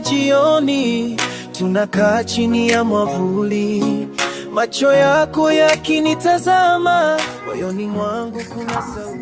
jioni, tunakaa chini ya mwavuli, macho yako yakinitazama, moyoni mwangu kuna sauti.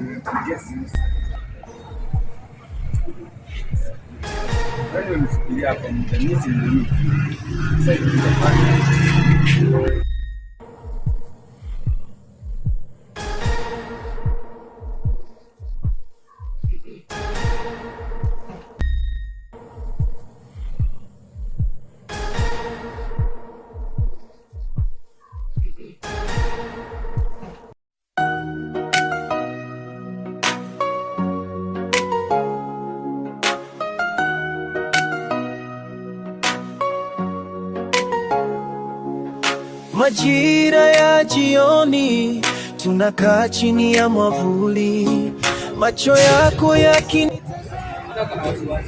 Majira ya jioni, tunakaa chini ya mwavuli, macho yako yakinitazama,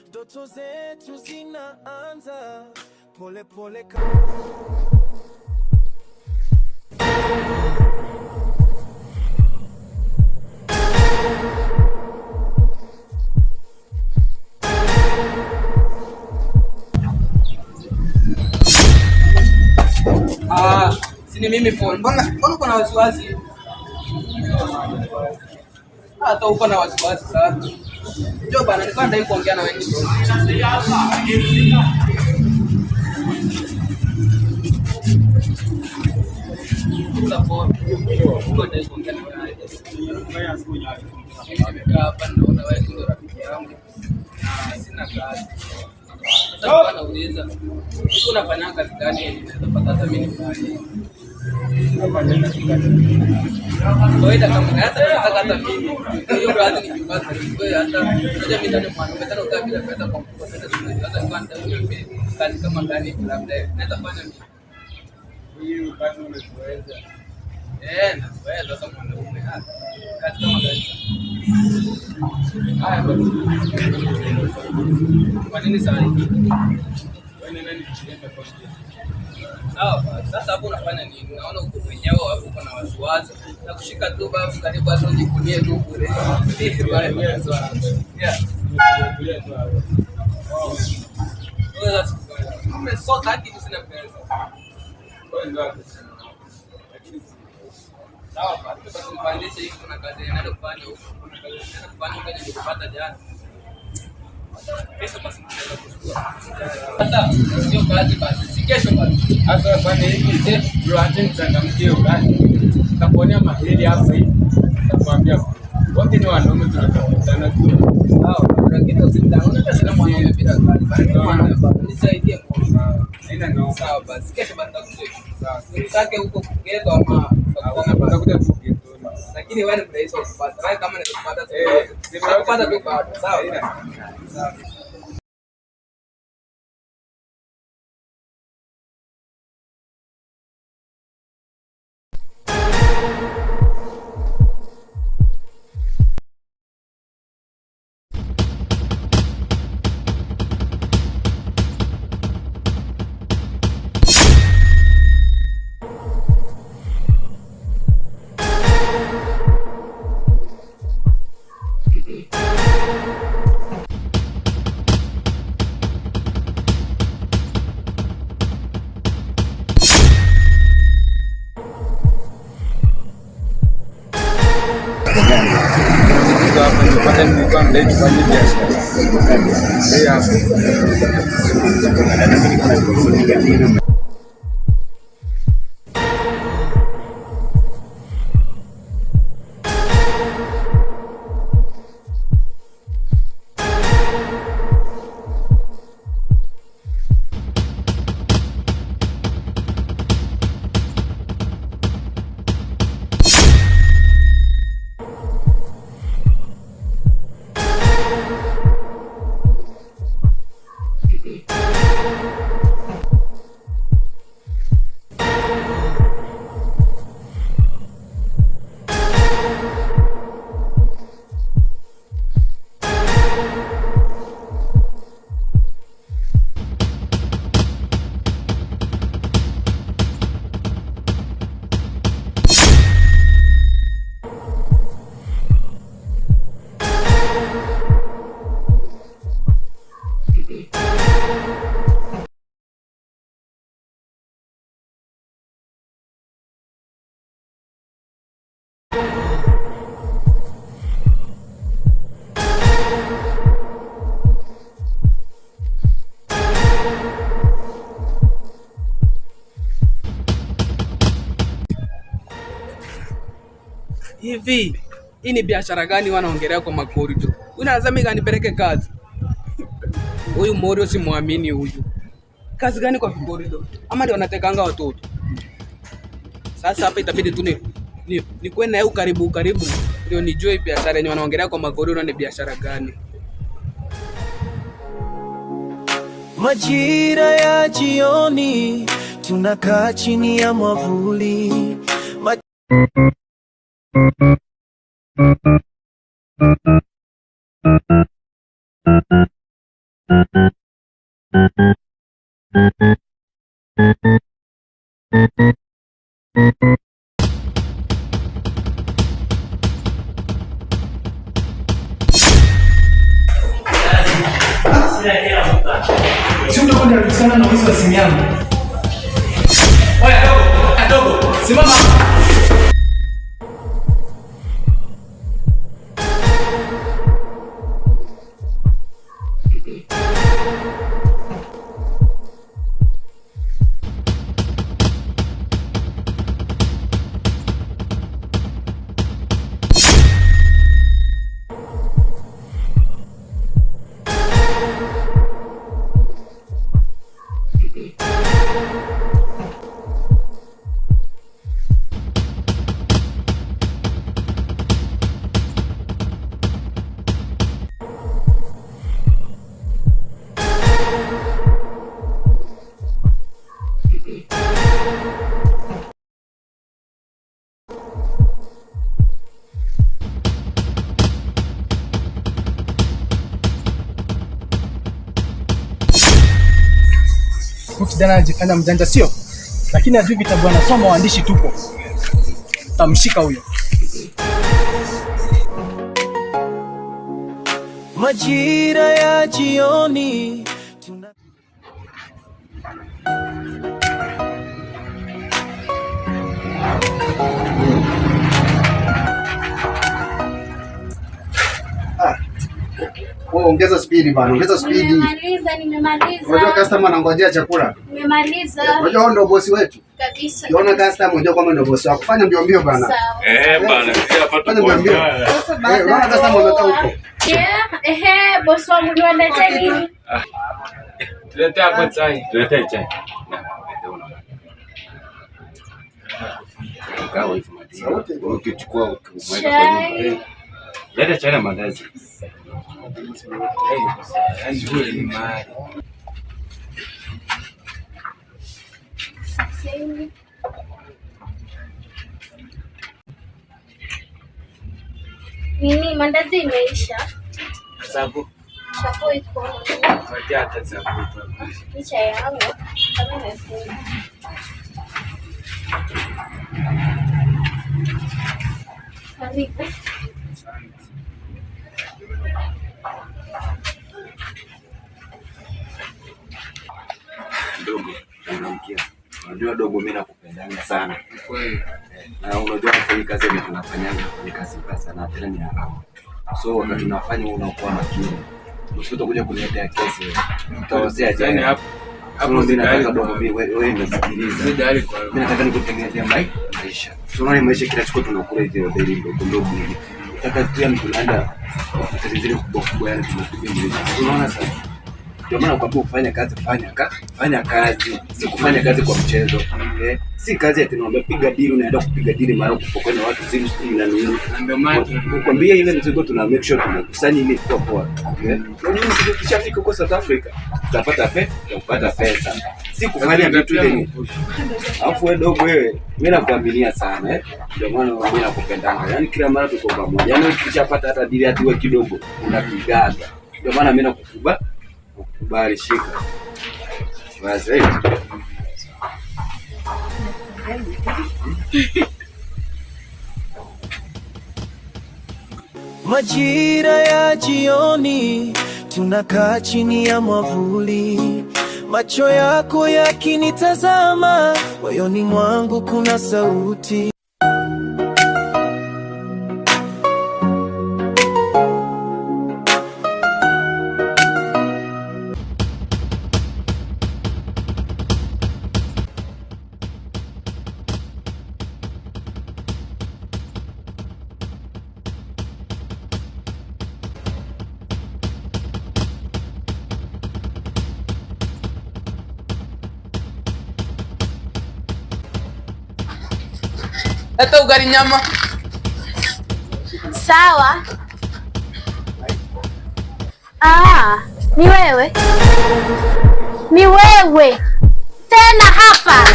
ndoto zetu zinaanza pole pole. Sini mimi Paul. Mbona uko na wasiwasi? Hata uko na wasiwasi sana. Njoo bana, nilikuwa nataka kuongea na wewe. Uko nataka kuongea na wewe. Hapa naona wewe ndio rafiki yangu. Sina kazi. Sasa nauliza, unafanya kazi gani? Unapata hata mimi nifanye. Kawaida kama hata mimi. Hiyo kazi ni kipato. Wewe hata unajua mimi ndani mwanaume tena utabila pesa kwa mfuko sasa tunaweza kwenda hiyo kazi kama gani labda naweza fanya mimi. Hiyo kazi unaweza. Naweza sasa mwanaume hata kazi kama gani? Haya basi. Kwa nini sasa hivi? Wewe nani kucheka kwa hiyo? Sawa, sasa hapo unafanya nini? Unaona uko mwenyewe au uko na wasiwasi? Na kushika tu babu karibu hata ujikunie tu kule. Vipi pale kwa wasiwasi? Yeah. Wewe sasa umesota hadi sina pesa. Wewe ndio lakini sawa, basi mpandishe hivi kuna kazi inaenda kufanya huko. Kuna kazi inaenda kufanya huko ili kupata jana. Kesho basi tunaweza kuchukua. Sasa hiyo kazi basi si kesho basi. Hata fanya hivi ndio acha nichangamkie kazi. Nitakuonea mahali hapa hivi. Nitakwambia wote ni wanaume tunakutana tu. Sawa, lakini usimdanganye hata sina mwanaume bila kazi. Basi nisaidie kwa. Haina nao. Sawa basi kesho basi nitakuja. Sawa. Usitake huko kugeto ama utakuja tu geto. Lakini wewe ndio unaweza kupata. Wewe kama unaweza kupata kupata tu bado. Sawa. Sawa. Hivi hii ni biashara gani wanaongelea kwa makorido? Unazami kanipeleke kazi? Huyu Morio simwamini huyu. Kazi gani kwa makorido? Ama ndio wanatekanga watoto? Sasa hapa itabidi tu ni kwenda yeye karibu ndio nijue biashara yenye wanaongelea kwa makorido ni biashara gani. Majira ya jioni tunakaa chini ya mwavuli Sio ndio kwenda kusana na wizi wa simu yangu. Oya dogo, simama. Kijana anajifanya mjanja sio? Lakini ajui vitabu anasoma, waandishi tupo. Tamshika huyo. majira ya jioni Ongeza speed bana, ongeza speed. Nimemaliza. Unajua customer anangojea chakula. Nimemaliza. Unajua ndio bosi wetu. Kabisa. Unaona customer unajua kama ndio bosi wako. Fanya mbio mbio bana. Bana, sija hapa Fanya mbio mbio. Unaona customer unataka huko. Bosi wangu niwalete nini? Tulete hapo chai. Tulete chai. Kawa hizo madini. Ukichukua ukimweka kwa nyumba. Leta chai na mandazi. Nzuri ni mali. Nini mandazi imeisha? Sababu Chapo iko. watia hata sababu. Ni chai yangu. Kama imefunga. Karibu. Dogo, unamkia. Unajua dogo, mimi nakupendanga sana. Na unajua kufanya kazi yetu tunafanyanga ni kazi mbaya sana, tena ni haraka. So wakati tunafanya unakuwa makini. Usitoke kuja kuniletea kesi. Utawasea jana hapo. Hapo mimi nataka dogo, wewe ndio sikiliza. Mimi nataka nikutengenezea maisha. Tunaona maisha kila siku tunakula hizo deli ndogo hivi. Nataka pia tunaenda kazi zile kubwa yani tunapiga mbele. Unaona sasa? Ndio maana kwamba kufanya kazi, fanya kazi, si kufanya kazi kwa mchezo. Si kazi ati naomba piga deal, unaenda kupiga deal mara kupokea watu simu na nini. Ndio maana tunakwambia ile mzigo tuna make sure tunakusanya ili kwa poa. Ndio tukishafika huko South Africa tutapata pesa. Si kufanya vitu hivi. Alafu wewe dogo wewe, mimi nakuaminia sana Ndio maana mimi nakupendanga. Yaani kila mara tuko pamoja. Yaani ukishapata hata deal hata wewe kidogo unapigaga. Ndio maana mimi nakukubali shika. Wazi. Majira ya jioni tunakaa chini ya mwavuli, macho yako yakinitazama, moyoni mwangu kuna sauti. Leta ugali nyama. Sawa. Ni wewe? Ni wewe tena hapa?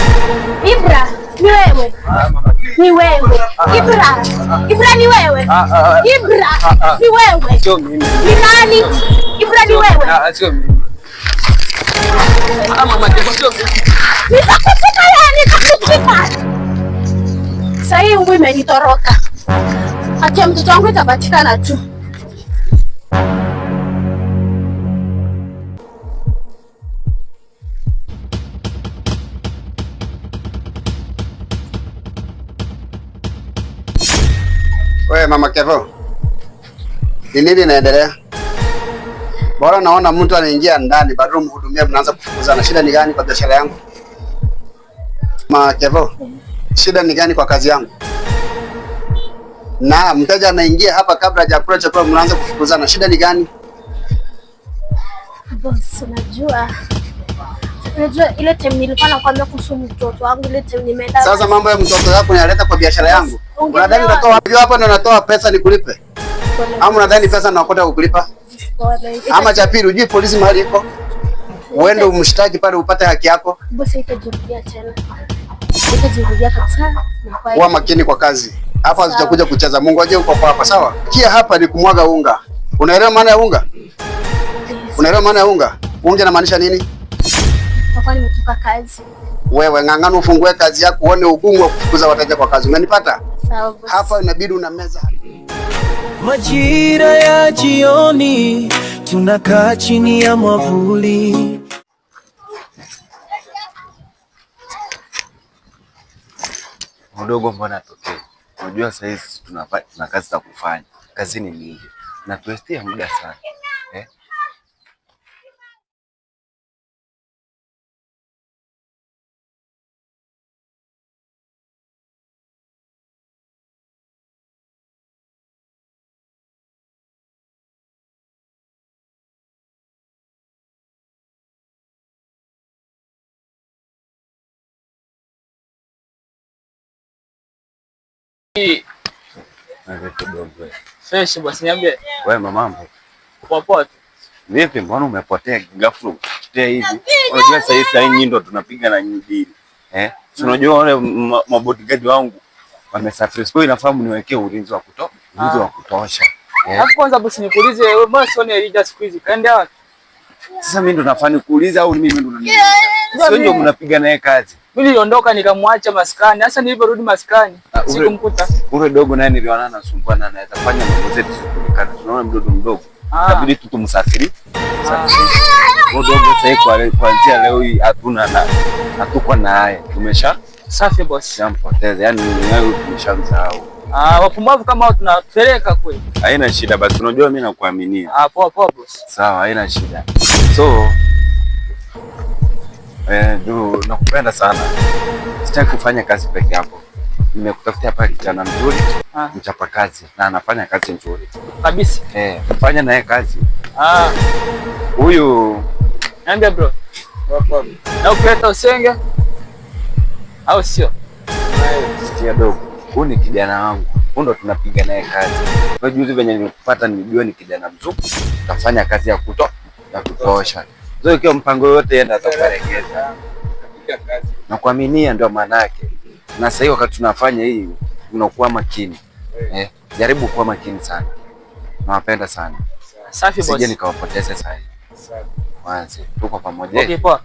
Ibra, ni wewe? Ni wewe. Ibra, ni wewe? Ibra, ni wewe? Sio mimi. Ni nani? Ibra, ni wewe? Sio mimi. Mama, sio mimi. Nitakushika wewe, nitakushika. Sasa hii nguo imenitoroka. Acha mtoto wangu itapatikana tu. Wewe Mama Kevo, ni nini inaendelea? Bora naona mtu anaingia ndani bado mhudumia, mnaanza kufukuzana. Shida ni gani kwa biashara yangu? Mama Kevo, shida ni gani kwa kazi yangu? Na mteja anaingia hapa kabla hajakula chakula mnaanza kufukuzana. Shida ni gani? Boss, unajua ile time nilikuwa nakwambia kuhusu mtoto wangu, ile time nimeenda. Sasa mambo ya mtoto wako unaleta kwa biashara yangu. Unadhani natoa wapi hapa ndio natoa pesa nikulipe? Ama unadhani pesa naokota kukulipa? Ama cha pili, ujui polisi mahali iko? Uende umshtaki pale upate haki yako. Boss, itajirudia tena. Itajirudia kabisa. Kuwa makini kwa kazi. Hapa hazitakuja kucheza. Mungu aje uko hapa, sawa? Kia hapa ni kumwaga unga. Unaelewa maana ya unga? Unaelewa maana ya unga? Unga inamaanisha nini? Kwa nimetoka kazi. Wewe ng'ang'ana ufungue kazi yako uone ugumu wa kufukuza wateja kwa kazi. Umenipata? Sawa boss. Hapa inabidi una meza. Majira ya jioni tunakaa chini ya mwavuli. Mdogo, mbona tokee? Unajua sasa hizi tuna kazi za kufanya. Kazi ni nyingi. Na tuwestia muda sana. Fresh boss, niambie. Wewe mamambo. Popote. Vipi, mbona umepotea ghafla ukitea hivi? Unajua sasa nyinyi ndo tunapiga na nyinyi. Unajua wale mabodyguard wangu wamesafiri. Sio, inafahamu niwekee ulinzi wa kutosha. Hapo kwanza boss, nikuulize wewe, mbona sio Elija siku hizi? Kaenda wapi? Sasa mimi ndo nafanya kuuliza au mimi ndo nini? Sio ndio mnapiga naye kazi. Mimi niliondoka nikamwacha maskani. Sasa niliporudi maskani sikumkuta. Ule dogo naye niliona anasumbua na anaweza fanya mambo zetu sikulikana. Tunaona mdogo mdogo. Inabidi tu tumsafiri. Dogo sasa kuanzia leo hii hatuko naye. Tumesha safi boss. Shampoteza. Yaani wewe tumeshamsahau. Wapumbavu kama hao tunapeleka kweli. Haina shida basi, unajua mimi nakuaminia. Poa boss. Sawa, haina shida. So nakupenda sana. Sitaki kufanya kazi peke yako. Nimekutafutia pale kijana mzuri, mchapa kazi na anafanya kazi nzuri kabisa. Fanya naye kazi. Huyu niambia bro. Na ukileta usenge au sio? Sikia dogo. Huyu ni kijana wangu. Huyu ndo tunapiga naye kazi. Kwa juzi venye nilikupata nilijua ni kijana mzuri. Utafanya kazi ya kutosha. Sio ikiwa mpango yote yenda atakuelekeza. Na kuaminia ndio maana yake. Na sasa wakati tunafanya hii unakuwa makini. Jaribu kuwa makini sana. Nawapenda sana. Safi boss. Sije nikawapoteza sasa hivi. Waanze. Tuko pamoja. Okay, poa.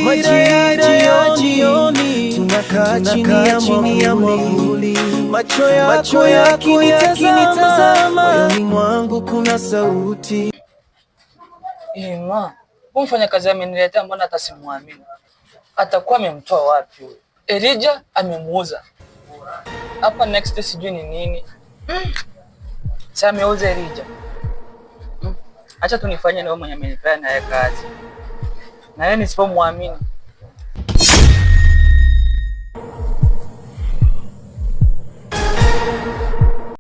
Majira ya jioni tunakaa chini ya mwavuli. Macho yako yakinitazama, moyoni mwangu kuna sauti. Mfanya kazi ameniletea, mbona hata simwamini? Atakuwa amemtoa wapi huyo? Elija amemuuza. Hapa next sijui ni nini. Sasa ameuza Elija. Acha tunifanye leo mwenye amenipea naye kazi. na yeye nisipomwamini